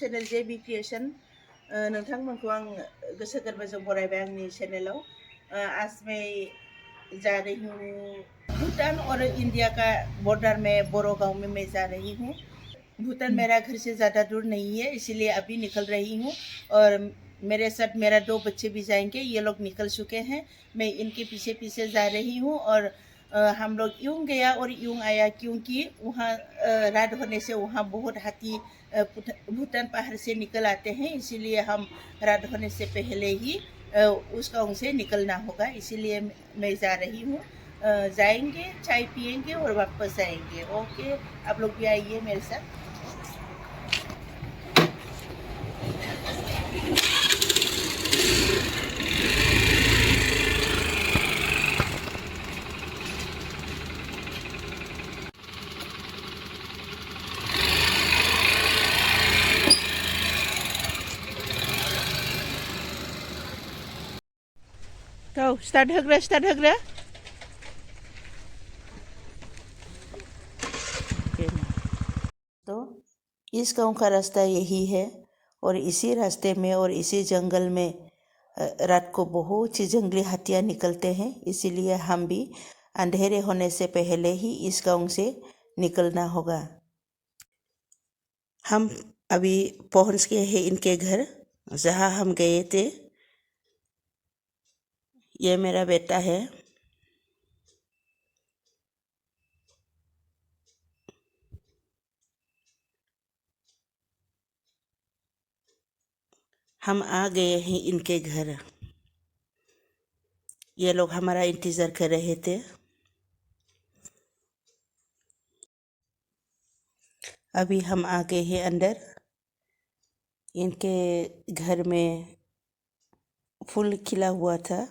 Channel जेबी creation नोंथांमोनखौ आं गोसो गोरबोजों बरायबाय आंनि चैनलाव। आज मैं जा रही हूँ भूटान और इंडिया का बॉर्डर में बोरो गांव में मैं जा रही हूँ। भूटान मेरा घर से ज़्यादा दूर नहीं है, इसीलिए अभी निकल रही हूँ। और मेरे साथ मेरा 2 बच्चे भी जाएंगे, ये लोग निकल चुके हैं। मैं इनके पीछे पीछे जा रही हूँ। और हम लोग यूं गया और यूं आया, क्योंकि वहाँ रात होने से वहाँ बहुत हाथी भूटान पहाड़ से निकल आते हैं, इसीलिए हम रात होने से पहले ही उस गाँव से निकलना होगा, इसीलिए मैं जा रही हूँ। जाएंगे, चाय पियेंगे और वापस आएंगे। ओके, आप लोग भी आइए मेरे साथ। तो स्टार्ट होग्रा तो इस गांव का रास्ता यही है। और इसी रास्ते में और इसी जंगल में रात को बहुत सी जंगली हाथियाँ निकलते हैं, इसीलिए हम भी अंधेरे होने से पहले ही इस गांव से निकलना होगा। हम अभी पहुंच गए हैं इनके घर जहाँ हम गए थे। ये मेरा बेटा है। हम आ गए हैं इनके घर। ये लोग हमारा इंतज़ार कर रहे थे। अभी हम आ गए हैं अंदर। इनके घर में फूल खिला हुआ था,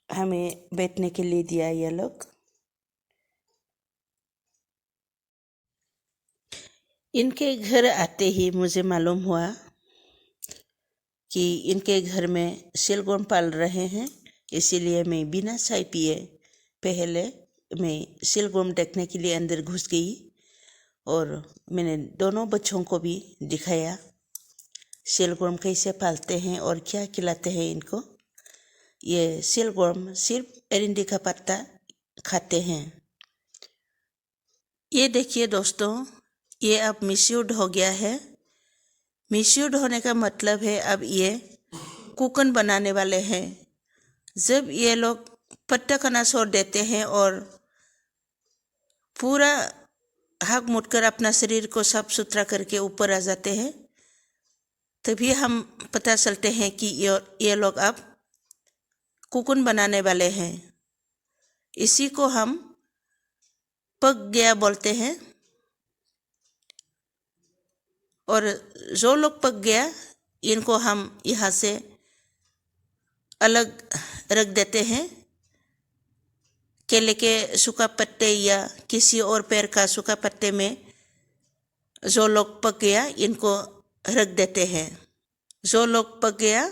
हमें बैठने के लिए दिया ये लोग। इनके घर आते ही मुझे मालूम हुआ कि इनके घर में सिलगोन पाल रहे हैं, इसीलिए मैं बिना चाय पिए पहले मैं सिलगोन देखने के लिए अंदर घुस गई। और मैंने दोनों बच्चों को भी दिखाया सिलगोन कैसे पालते हैं और क्या खिलाते हैं इनको। ये सिलगोन सिर्फ एरिंडी का पत्ता खाते हैं। ये देखिए दोस्तों, ये अब मिस्यूड हो गया है। मिस्यूड होने का मतलब है अब ये कुकन बनाने वाले हैं। जब ये लोग पत्ता खाना छोड़ देते हैं और पूरा हाथ मुड़कर अपना शरीर को साफ सुथरा करके ऊपर आ जाते हैं, तभी हम पता चलते हैं कि ये लोग अब कुकन बनाने वाले हैं। इसी को हम पक गया बोलते हैं। और जो लोग पक गया इनको हम यहाँ से अलग रख देते हैं। केले के सूखा पत्ते या किसी और पेड़ का सूखा पत्ते में जो लोग पक गया इनको रख देते हैं। जो लोग पक गया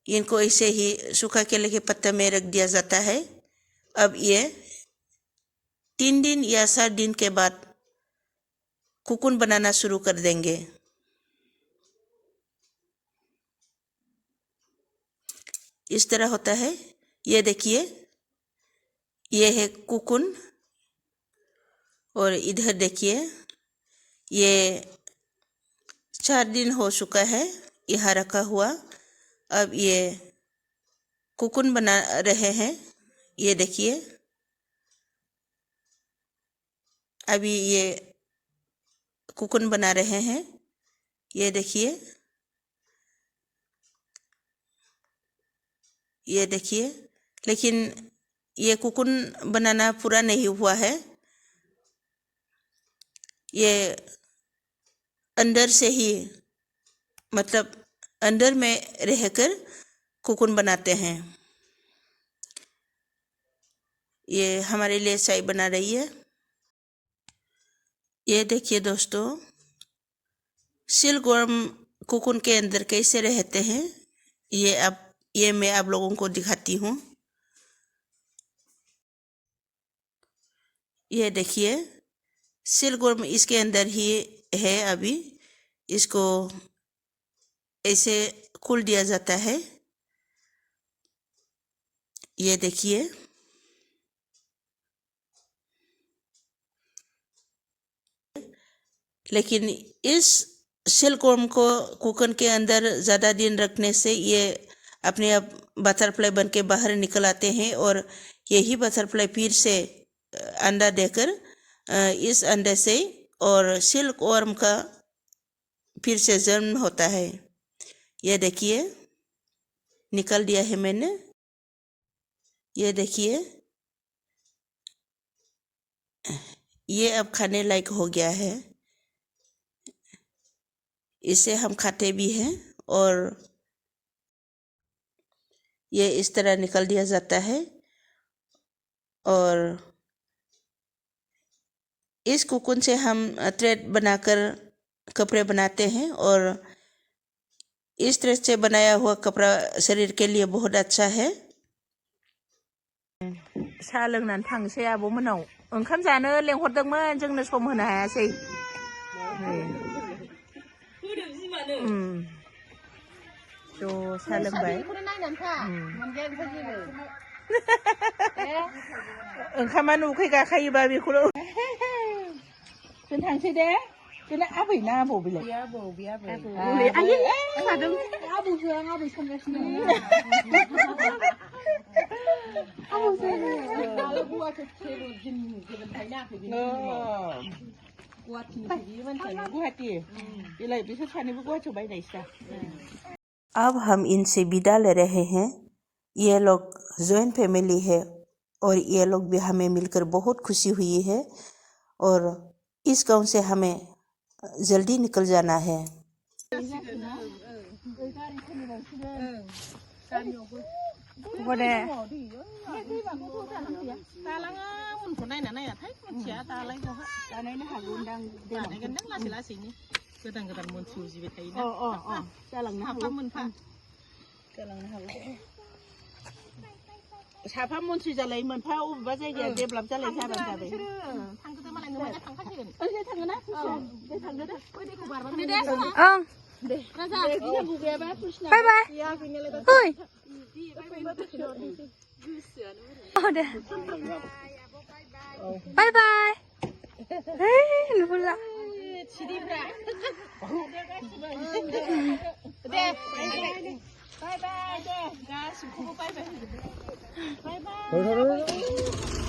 इनको ऐसे ही सूखा केले के पत्ते में रख दिया जाता है। अब ये 3 दिन या 7 दिन के बाद कुकुन बनाना शुरू कर देंगे। इस तरह होता है। ये देखिए, ये है कुकुन। और इधर देखिए, ये 4 दिन हो चुका है यहाँ रखा हुआ। अब ये कुकुन बना रहे हैं। ये देखिए, अभी ये कुकुन बना रहे हैं। ये देखिए, ये देखिए। लेकिन ये कुकुन बनाना पूरा नहीं हुआ है। ये अंदर से ही, मतलब अंदर में रहकर कुकुन बनाते हैं। ये हमारे लिए चाय बना रही है। ये देखिए दोस्तों, सिलगोर्म कुकुन के अंदर कैसे रहते हैं, ये मैं आप लोगों को दिखाती हूँ। ये देखिए, सिलगोर्म इसके अंदर ही है अभी इसको ऐसे खोल दिया जाता है। ये देखिए लेकिन इस सिल्कवर्म को कुकन के अंदर ज़्यादा दिन रखने से ये अपने आप बटरफ्लाई बन के बाहर निकल आते हैं और यही बटरफ्लाई फिर से अंडा देकर इस अंडे से और सिल्कवर्म का फिर से जन्म होता है। ये देखिए निकल दिया है मैंने। ये देखिए ये अब खाने लायक हो गया है। इसे हम खाते भी हैं और ये इस तरह निकल दिया जाता है और इस कोकून से हम थ्रेड बनाकर कपड़े बनाते हैं और इस तरह से बनाया हुआ कपड़ा शरीर के लिए बहुत अच्छा है। साहा लोंनानै थांसै आब'मोनाव ओंखाम जानो लेंहरदोंमोन जोंनो सम होनो हायासै। ज' साहा लोंबाय। ओंखामा उखै गाखायोबा बेखौल' जों थांसै दे। जोंना आबै ना आबौ बेलाय? आबौ बे आबै। आयै मादों आबौसो आं आबै सानगासिनो। आबौसो आरो गुवाहाटि थेरु दिन गोदान थायना फैदों। गुवाहाटिनि फैदों मानसिया गुवाहाटि बेलाय बिसोर सानैबो गुवाहाटियाव बायनायसो दा। अब हम इनसे विदा ले रहे हैं। ये लोग जॉइंट फैमिली है और ये लोग भी हमें मिलकर बहुत खुशी हुई है और इस गांव से हमें जल्दी निकल जाना है। साफा मन्थ्रि जालाय मोनफा अबेबा जायगाया डेभेलप जालाय जाबानो जाबाय। थांगोन मालाय नोंहा थांखासिगोन। ओइ थांगोना? दे थांगो दे। ओइ दैखौ बारबानो दे। ओं। दे। राजा गिनांगौ गैयाबा कृष्णा। Bye bye. ओइ। औ दे। Bye bye. ओइ नुला। सिरिफ्रा। दे। बाय बाय दे गासिबखौबो बाय बाय होजोबदो। Bye bye.